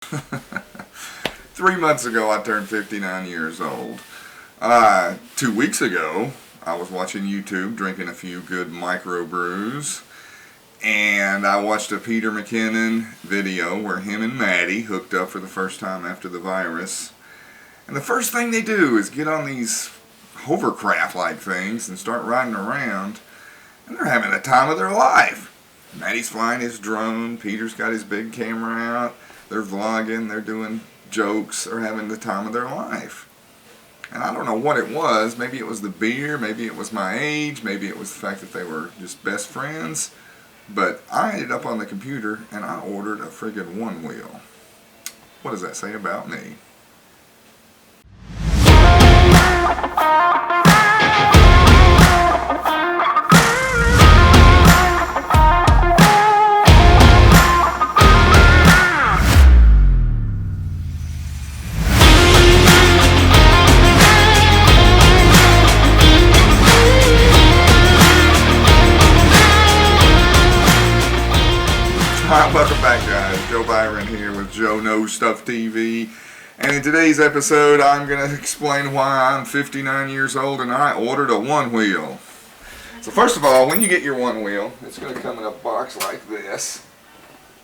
3 months ago, I turned 59 years old. 2 weeks ago, I was watching YouTube, drinking a few good microbrews, and I watched a Peter McKinnon video where him and Maddie hooked up for the first time after the virus. And the first thing they do is get on these hovercraft-like things and start riding around, and they're having the time of their life. Maddie's flying his drone, Peter's got his big camera out, they're vlogging, they're doing jokes, they're having the time of their life. And I don't know what it was. Maybe it was the beer, maybe it was my age, maybe it was the fact that they were just best friends. But I ended up on the computer and I ordered a friggin' Onewheel. What does that say about me? Alright, welcome back guys. Joe Byron here with Joe Knows Stuff TV. And in today's episode, I'm going to explain why I'm 59 years old and I ordered a Onewheel. So first of all, when you get your Onewheel, it's going to come in a box like this.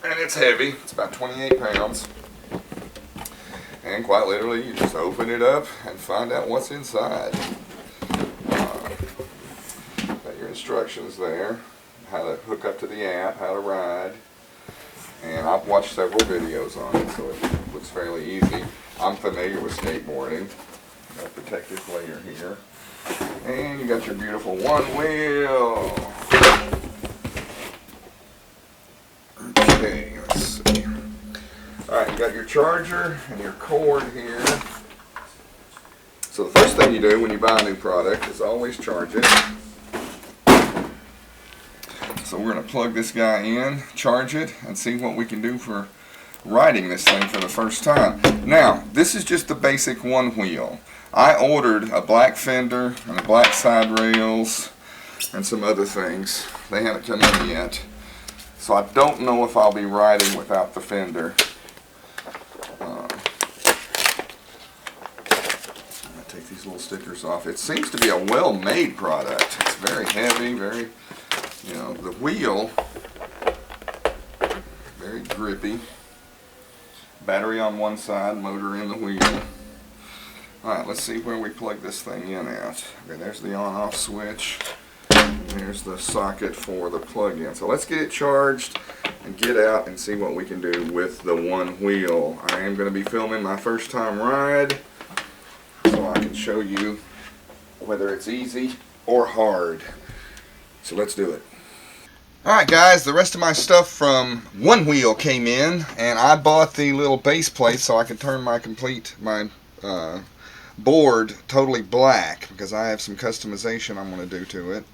And it's heavy. It's about 28 pounds. And quite literally, you just open it up and find out what's inside. Got your instructions there. How to hook up to the app, how to ride. And I've watched several videos on it, so it looks fairly easy. I'm familiar with skateboarding. Got a protective layer here. And you got your beautiful Onewheel. Okay, let's see. Alright, you got your charger and your cord here. So the first thing you do when you buy a new product is always charge it. So we're going to plug this guy in, charge it, and see what we can do for riding this thing for the first time. Now, this is just the basic Onewheel. I ordered a black fender and a black side rails and some other things. They haven't come in yet. So I don't know if I'll be riding without the fender. I'm going to take these little stickers off. It seems to be a well-made product. It's very heavy, very... You know, the wheel, very grippy. Battery on one side, motor in the wheel. Alright, let's see where we plug this thing in at. Okay, there's the on-off switch. There's the socket for the plug-in. So let's get it charged and get out and see what we can do with the Onewheel. I am going to be filming my first time ride, so I can show you whether it's easy or hard. So let's do it. Alright guys, the rest of my stuff from Onewheel came in, and I bought the little base plate so I could turn my board totally black, because I have some customization I'm going to do to it,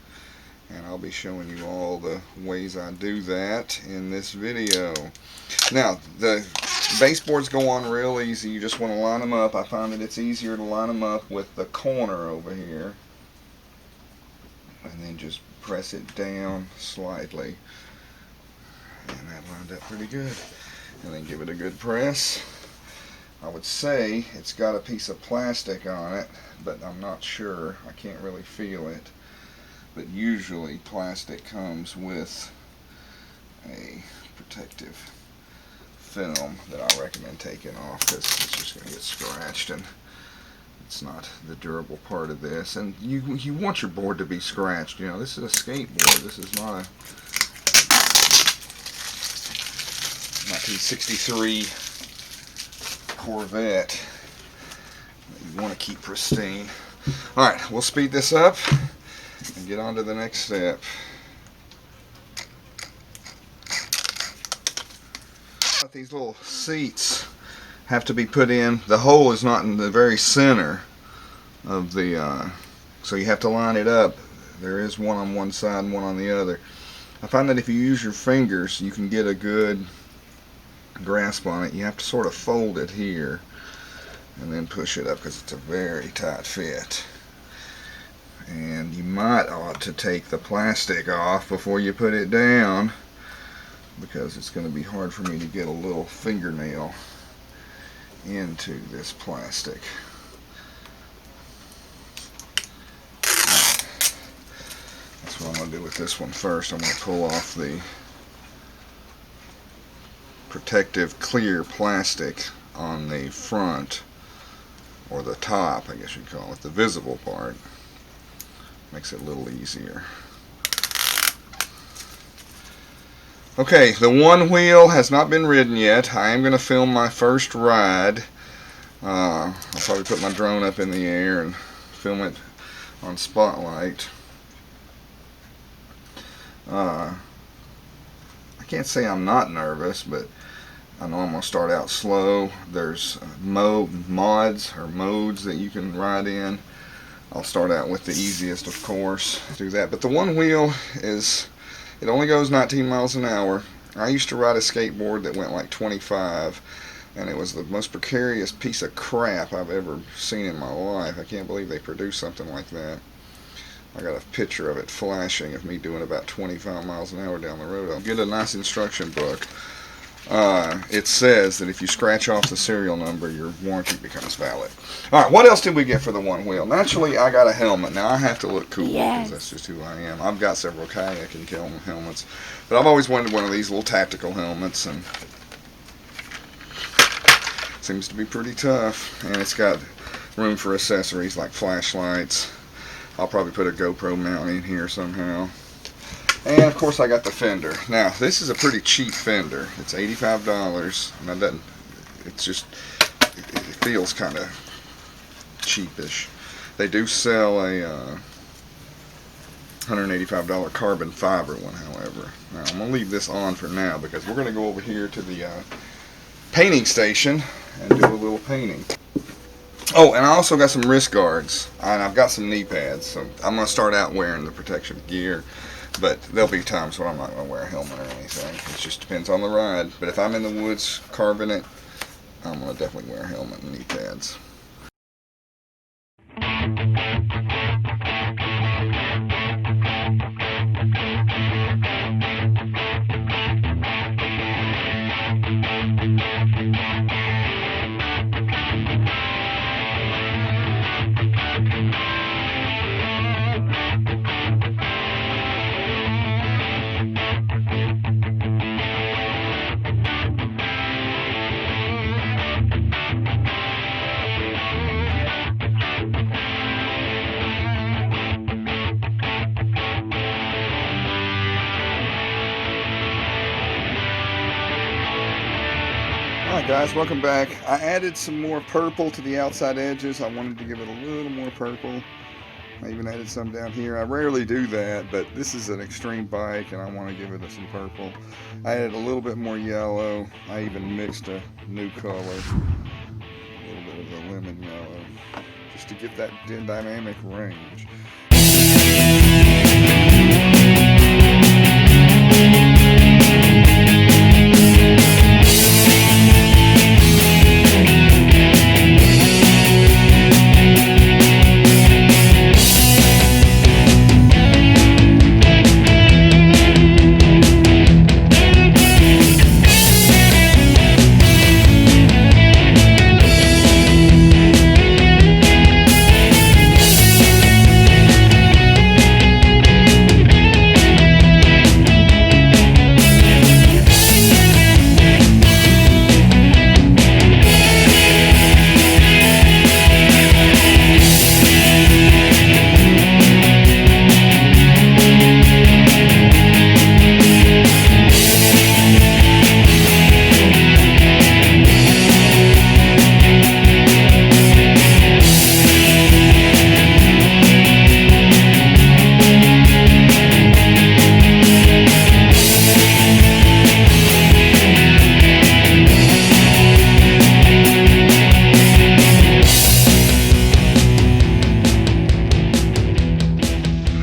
and I'll be showing you all the ways I do that in this video. Now, the baseboards go on real easy. You just want to line them up. I find that it's easier to line them up with the corner over here, and then just press it down slightly, and that lined up pretty good. And then give it a good press. I would say it's got a piece of plastic on it, but I'm not sure. I can't really feel it, but usually plastic comes with a protective film that I recommend taking off, because it's just going to get scratched and it's not the durable part of this. And you want your board to be scratched. You know, this is a skateboard. This is not a 1963 Corvette that you want to keep pristine. Alright, we'll speed this up and get on to the next step. These little seats have to be put in. The hole is not in the very center of the so you have to line it up. There is one on one side and one on the other. I find that if you use your fingers you can get a good grasp on it. You have to sort of fold it here and then push it up, because it's a very tight fit. And you might ought to take the plastic off before you put it down, because it's going to be hard for me to get a little fingernail into this plastic. That's what I'm going to do with this one first. I'm going to pull off the protective clear plastic on the front, or the top, I guess you'd call it, the visible part. Makes it a little easier. Okay, the Onewheel has not been ridden yet. I am going to film my first ride. I'll probably put my drone up in the air and film it on spotlight. I can't say I'm not nervous, but I know I'm going to start out slow. There's mods that you can ride in. I'll start out with the easiest, of course. Do that. But the Onewheel it only goes 19 miles an hour. I used to ride a skateboard that went like 25, and it was the most precarious piece of crap I've ever seen in my life. I can't believe they produced something like that. I got a picture of it flashing of me doing about 25 miles an hour down the road. I'll get a nice instruction book. It says that if you scratch off the serial number, your warranty becomes valid. Alright, what else did we get for the Onewheel? Naturally, I got a helmet. Now, I have to look cool, because that's just who I am. I've got several kayaking helmets, but I've always wanted one of these little tactical helmets, and it seems to be pretty tough. And it's got room for accessories like flashlights. I'll probably put a GoPro mount in here somehow. And of course I got the fender. Now this is a pretty cheap fender. It's $85. Now it feels kind of cheapish. They do sell a $185 carbon fiber one, however. Now I'm gonna leave this on for now because we're gonna go over here to the painting station and do a little painting. Oh, and I also got some wrist guards, and I've got some knee pads, so I'm going to start out wearing the protective gear, but there'll be times when I'm not going to wear a helmet or anything. It just depends on the ride, but if I'm in the woods carving it, I'm going to definitely wear a helmet and knee pads. Alright guys, welcome back. I added some more purple to the outside edges. I wanted to give it a little more purple. I even added some down here. I rarely do that, but this is an extreme bike and I want to give it some purple. I added a little bit more yellow. I even mixed a new color, a little bit of the lemon yellow, just to get that dynamic range.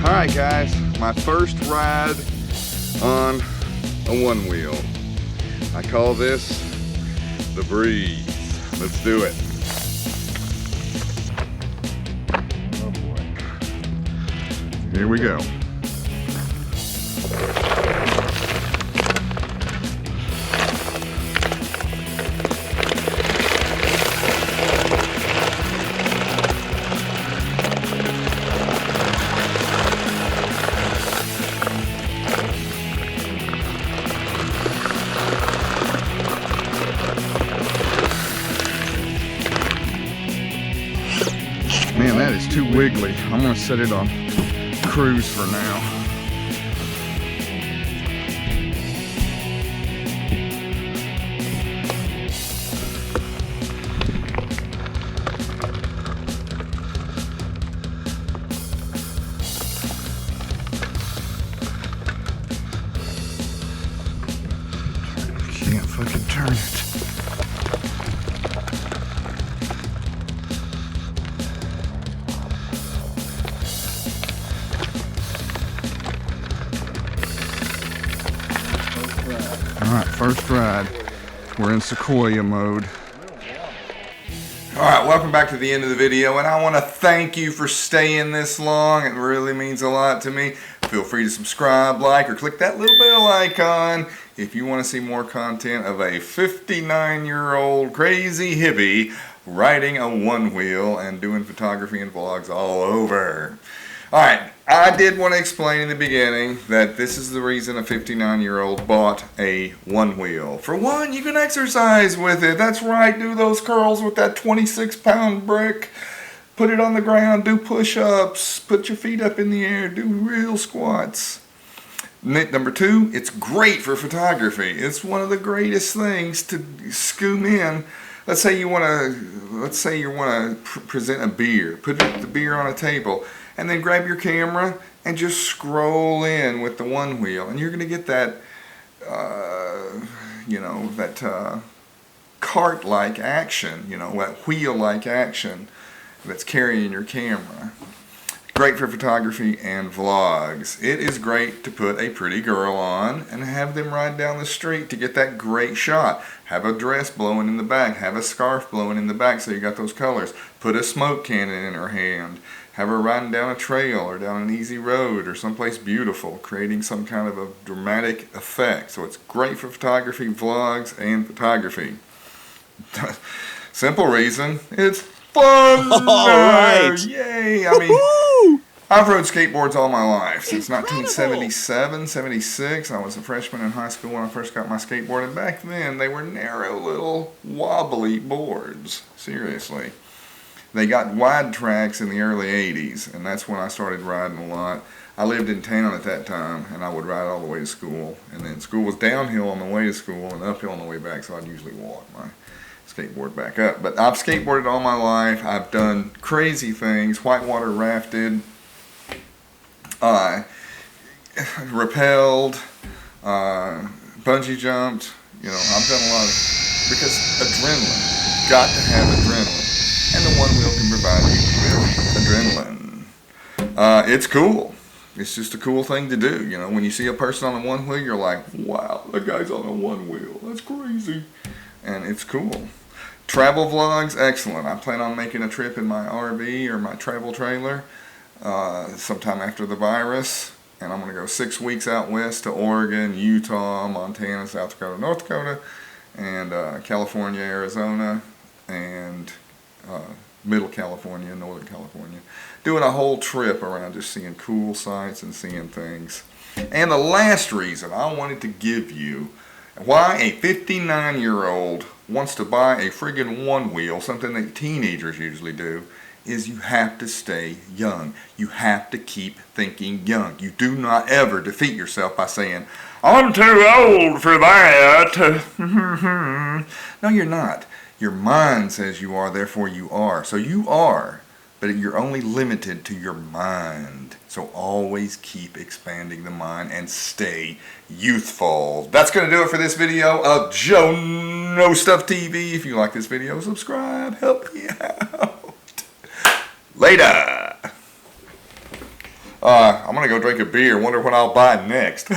Alright guys, my first ride on a Onewheel. I call this the breeze. Let's do it. Oh boy. Here we go. That is too wiggly. I'm gonna set it on cruise for now. Can't fucking turn it. Alright, first ride. We're in Sequoia mode. Alright, welcome back to the end of the video, and I want to thank you for staying this long. It really means a lot to me. Feel free to subscribe, like, or click that little bell icon if you want to see more content of a 59-year-old crazy hippie riding a one-wheel and doing photography and vlogs all over. Alright, I did want to explain in the beginning that this is the reason a 59-year-old bought a one-wheel. For one, you can exercise with it. That's right, do those curls with that 26-pound brick. Put it on the ground, do push-ups, put your feet up in the air, do real squats. Number two, it's great for photography. It's one of the greatest things to scoom in. Let's say you want to present a beer. Put the beer on a table, and then grab your camera and just scroll in with the one wheel, and you're going to get that, cart-like action, that wheel-like action that's carrying your camera. Great for photography and vlogs. It is great to put a pretty girl on and have them ride down the street to get that great shot. Have a dress blowing in the back. Have a scarf blowing in the back so you got those colors. Put a smoke cannon in her hand. Have her riding down a trail or down an easy road or someplace beautiful, creating some kind of a dramatic effect. So it's great for photography, vlogs, and photography. Simple reason, it's fun! Alright! Yay! I mean, I've rode skateboards all my life. Since 1977, 76. I was a freshman in high school when I first got my skateboard, and back then they were narrow little wobbly boards. Seriously. They got wide tracks in the early 80s, and that's when I started riding a lot. I lived in town at that time, and I would ride all the way to school. And then school was downhill on the way to school and uphill on the way back, so I'd usually walk my skateboard back up. But I've skateboarded all my life. I've done crazy things, whitewater rafted, rappelled, bungee jumped. I've done a lot of, because adrenaline, got to have adrenaline. And the one wheel can provide you with adrenaline. It's cool. It's just a cool thing to do. When you see a person on a one wheel, you're like, wow, that guy's on a one wheel. That's crazy. And it's cool. Travel vlogs, excellent. I plan on making a trip in my RV or my travel trailer sometime after the virus. And I'm going to go 6 weeks out west to Oregon, Utah, Montana, South Dakota, North Dakota, and California, Arizona, and Middle California, Northern California. Doing a whole trip around just seeing cool sights and seeing things. And the last reason I wanted to give you why a 59-year-old wants to buy a friggin' one wheel, something that teenagers usually do, is you have to stay young. You have to keep thinking young. You do not ever defeat yourself by saying, I'm too old for that. No, you're not. Your mind says you are, therefore you are. So you are, but you're only limited to your mind. So always keep expanding the mind and stay youthful. That's going to do it for this video of Joe No Stuff TV. If you like this video, subscribe. Help me out. Later. I'm going to go drink a beer. Wonder what I'll buy next.